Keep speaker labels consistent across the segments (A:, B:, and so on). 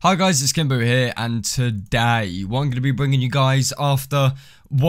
A: Hi guys, it's SkintBoot here, and today what I'm going to be bringing you guys after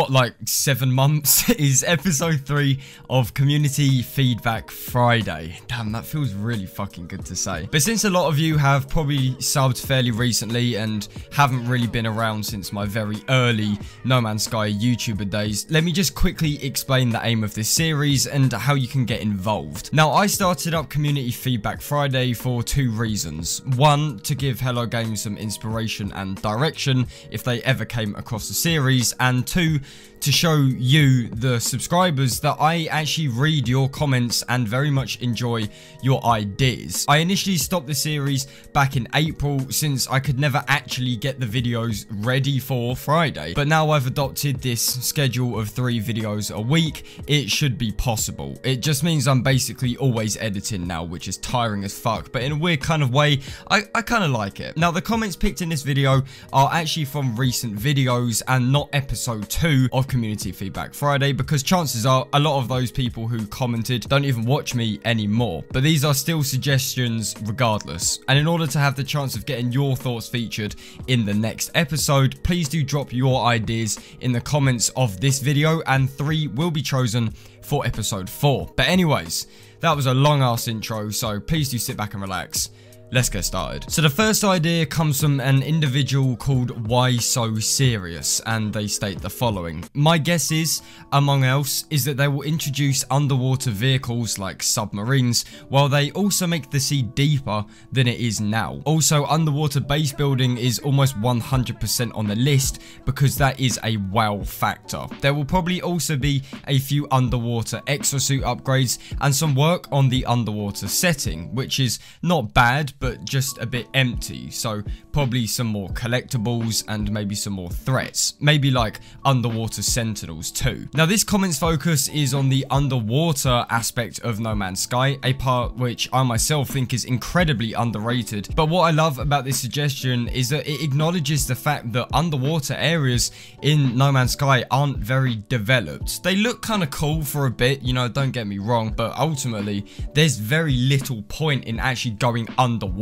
A: like 7 months is episode 3 of Community Feedback Friday. Damn, that feels really fucking good to say. But since a lot of you have probably subbed fairly recently and haven't really been around since my very early No Man's Sky YouTuber days, let me just quickly explain the aim of this series and how you can get involved. Now, I started up Community Feedback Friday for 2 reasons. One, to give Hello Games some inspiration and direction if they ever came across the series, and 2, to show you, the subscribers, that I actually read your comments and very much enjoy your ideas. I initially stopped the series back in April since I could never actually get the videos ready for Friday, but now I've adopted this schedule of 3 videos a week. It should be possible. It just means I'm basically always editing now, which is tiring as fuck, but in a weird kind of way, I kind of like it. Now, the comments picked in this video are actually from recent videos and not episode 2 of Community Feedback Friday, because chances are a lot of those people who commented don't even watch me anymore. But these are still suggestions regardless, and in order to have the chance of getting your thoughts featured in the next episode, please do drop your ideas in the comments of this video, and 3 will be chosen for episode 4. But anyways, that was a long ass intro, so please do sit back and relax. Let's get started. So the first idea comes from an individual called Why So Serious, and they state the following. My guess is, among else, is that they will introduce underwater vehicles like submarines, while they also make the sea deeper than it is now. Also, underwater base building is almost 100% on the list because that is a wow factor. There will probably also be a few underwater exosuit upgrades and some work on the underwater setting, which is not bad, but just a bit empty. So probably some more collectibles and maybe some more threats, maybe like underwater sentinels too. Now, this comment's focus is on the underwater aspect of No Man's Sky, a part which I myself think is incredibly underrated. But what I love about this suggestion is that it acknowledges the fact that underwater areas in No Man's Sky aren't very developed. They look kind of cool for a bit, you know, don't get me wrong, but ultimately there's very little point in actually going underwater.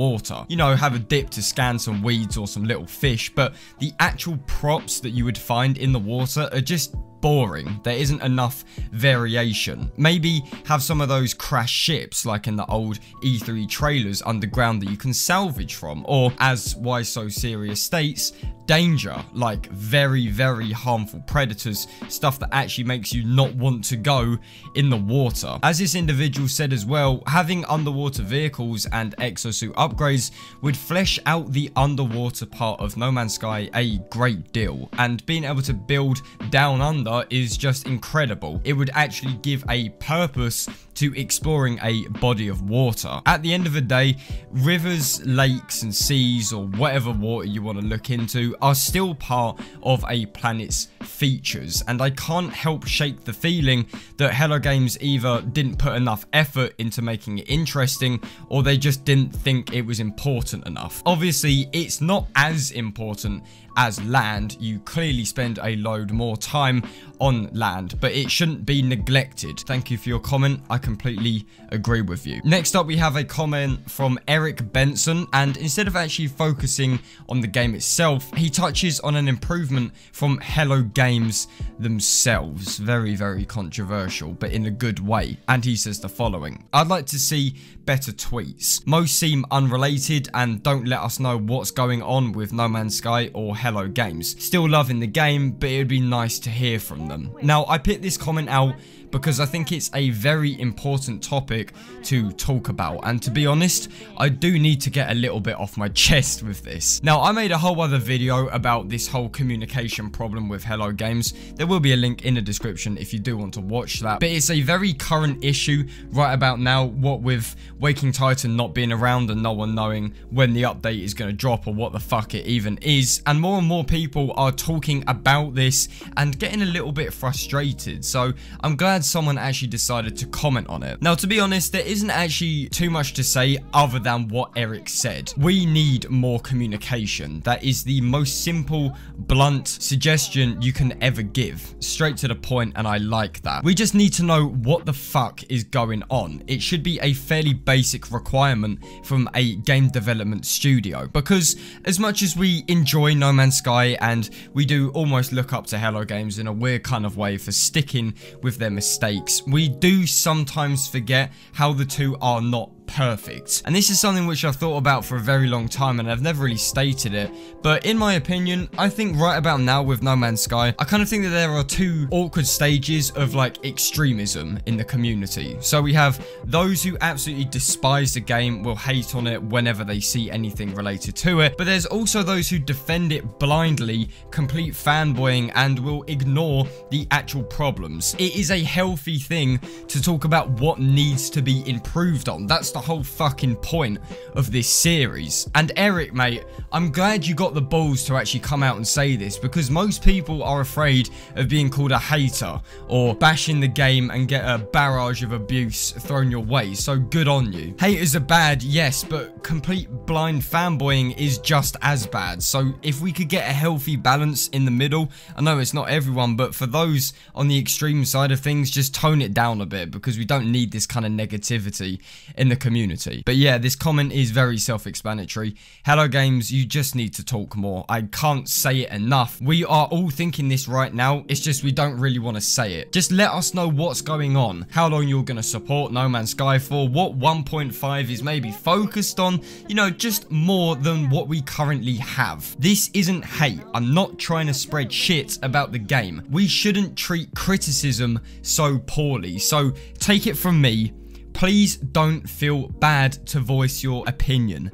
A: You know, have a dip to scan some weeds or some little fish, but the actual props that you would find in the water are just boring. There isn't enough variation. Maybe have some of those crashed ships like in the old E3 trailers underground that you can salvage from, or as Why So Serious states, danger, like very, very harmful predators, stuff that actually makes you not want to go in the water. As this individual said as well, having underwater vehicles and exosuit upgrades would flesh out the underwater part of No Man's Sky a great deal, and being able to build down under is just incredible. It would actually give a purpose to exploring a body of water. At the end of the day, rivers, lakes and seas, or whatever water you want to look into, are still part of a planet's features, and I can't help shake the feeling that Hello Games either didn't put enough effort into making it interesting, or they just didn't think it was important enough. Obviously, it's not as important as land. You clearly spend a load more time on land, but it shouldn't be neglected. Thank you for your comment. I completely agree with you. Next up, we have a comment from Eric Benson, and instead of actually focusing on the game itself, he touches on an improvement from Hello Games themselves. Very, very controversial, but in a good way. And he says the following: I'd like to see better tweets. Most seem unrelated and don't let us know what's going on with No Man's Sky or Hello Games. Still loving the game, but it would be nice to hear from them. Now, I picked this comment out because I think it's a very important topic to talk about, and to be honest, I do need to get a little bit off my chest with this. Now, I made a whole other video about this whole communication problem with Hello Games. There will be a link in the description if you do want to watch that, but it's a very current issue right about now, what with Waking Titan not being around and no one knowing when the update is going to drop or what the fuck it even is, and more people are talking about this and getting a little bit frustrated. So I'm glad glad someone actually decided to comment on it. Now, to be honest, there isn't actually too much to say other than what Eric said. We need more communication. That is the most simple, blunt suggestion you can ever give. Straight to the point, and I like that. We just need to know what the fuck is going on. It should be a fairly basic requirement from a game development studio, because as much as we enjoy No Man's Sky and we do almost look up to Hello Games in a weird kind of way for sticking with their mistakes, we do sometimes forget how the two are not perfect. And this is something which I've thought about for a very long time, and I've never really stated it, but in my opinion, I think right about now with No Man's Sky, I kind of think that there are two awkward stages of like extremism in the community. So we have those who absolutely despise the game, will hate on it whenever they see anything related to it, but there's also those who defend it blindly, complete fanboying, and will ignore the actual problems. It is a healthy thing to talk about what needs to be improved on. That's the whole fucking point of this series. And Eric, mate, I'm glad you got the balls to actually come out and say this, because most people are afraid of being called a hater or bashing the game and get a barrage of abuse thrown your way, so good on you. Haters are bad, yes, but complete blind fanboying is just as bad. So if we could get a healthy balance in the middle, I know it's not everyone, but for those on the extreme side of things, just tone it down a bit, because we don't need this kind of negativity in the community. But yeah, this comment is very self-explanatory. Hello Games, you just need to talk more. I can't say it enough. We are all thinking this right now, it's just we don't really want to say it. Just let us know what's going on, how long you're going to support No Man's Sky for, what 1.5 is maybe focused on, you know, just more than what we currently have. This isn't hate. I'm not trying to spread shit about the game. We shouldn't treat criticism so poorly, so take it from me, please don't feel bad to voice your opinion.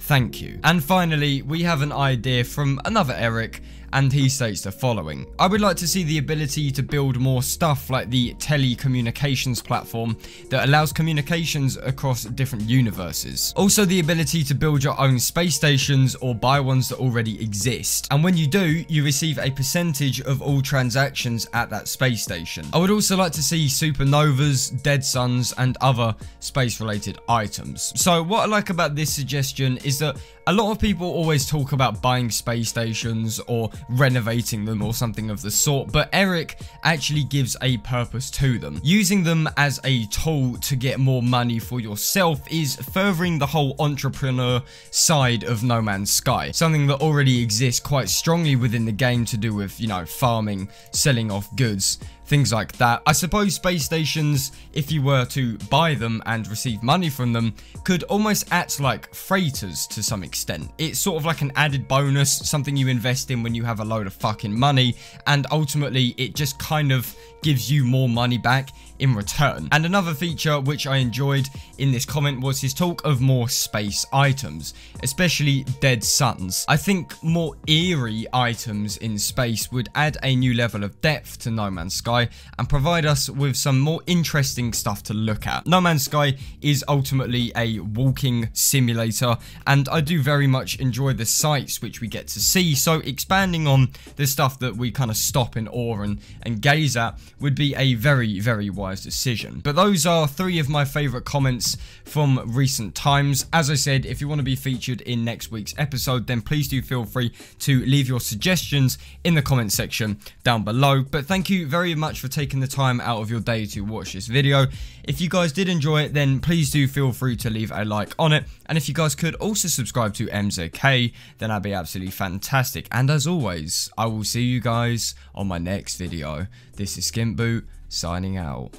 A: Thank you. And finally, we have an idea from another Eric, and he states the following: I would like to see the ability to build more stuff like the telecommunications platform that allows communications across different universes. Also the ability to build your own space stations or buy ones that already exist. And when you do, you receive a percentage of all transactions at that space station. I would also like to see supernovas, dead suns, and other space related items. So what I like about this suggestion is that a lot of people always talk about buying space stations or renovating them or something of the sort, but Eric actually gives a purpose to them. Using them as a tool to get more money for yourself is furthering the whole entrepreneur side of No Man's Sky, something that already exists quite strongly within the game to do with, you know, farming, selling off goods, things like that. I suppose space stations, if you were to buy them and receive money from them, could almost act like freighters to some extent. It's sort of like an added bonus, something you invest in when you have a load of fucking money, and ultimately it just kind of gives you more money back in return. And another feature which I enjoyed in this comment was his talk of more space items, especially dead suns. I think more eerie items in space would add a new level of depth to No Man's Sky and provide us with some more interesting stuff to look at. No Man's Sky is ultimately a walking simulator, and I do very much enjoy the sights which we get to see, so expanding on the stuff that we kind of stop in awe and gaze at would be a very, very wise decision. But those are 3 of my favourite comments from recent times. As I said, if you want to be featured in next week's episode, then please do feel free to leave your suggestions in the comment section down below. But thank you very much for taking the time out of your day to watch this video. If you guys did enjoy it, then please do feel free to leave a like on it. And if you guys could also subscribe to MZK, then that'd be absolutely fantastic. And as always, I will see you guys on my next video. This is SkintBoot signing out.